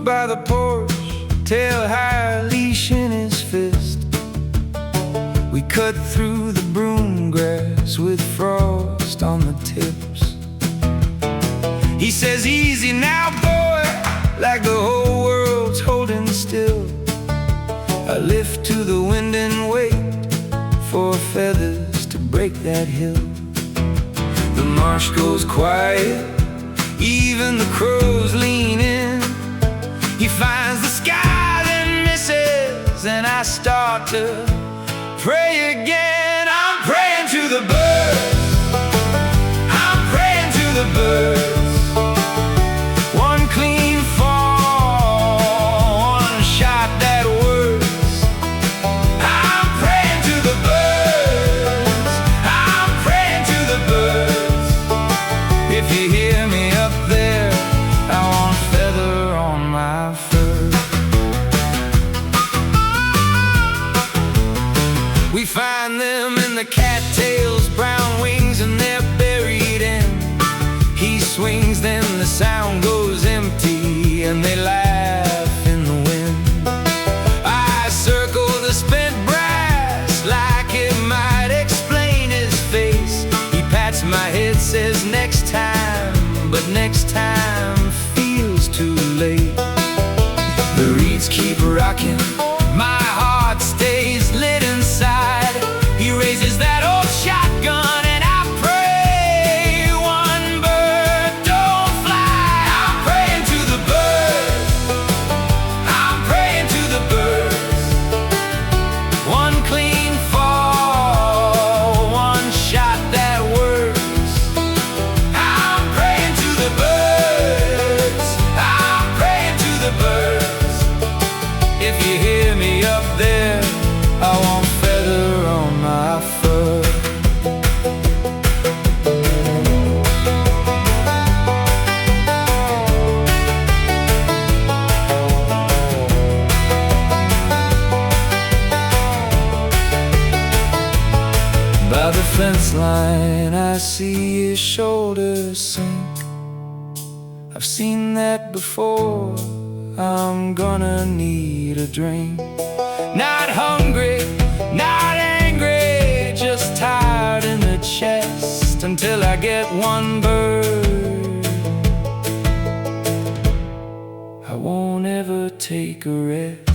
by the porch, tail high, leash in his fist. We cut through the broom grass with frost on the tips. He says, easy now, boy, like the whole world's holding still. I lift to the wind and wait for feathers to break that hill. The marsh goes quiet, even the crows lean in. He finds the sky then misses, and I start to pray again. I'm praying to the birds, I'm praying to the birds. One clean fall, one shot that works. I'm praying to the birds, I'm praying to the birds. If you hear me up there, I want a feather on my fur. We find them in the cattails, brown wings, and they're buried in. He swings, then the sound goes empty, and they laugh in the wind. I circle the spent brass like it might explain his face. He pats my head, says next time, but next time feels too late. The reeds keep rocking, my heart stays lit inside. He raises that old shotgun and I pray one bird don't fly. I'm praying to the birds, I'm praying to the birds. One clean fall, one shot that works. I'm praying to the birds, I'm praying to the birds. If you hear me up there, I want a feather on my fur. By the fence line, I see his shoulders sink. I've seen that before, I'm gonna need a drink. Not hungry, not angry, just tired in the chest until I get one bird. I won't ever take a rest.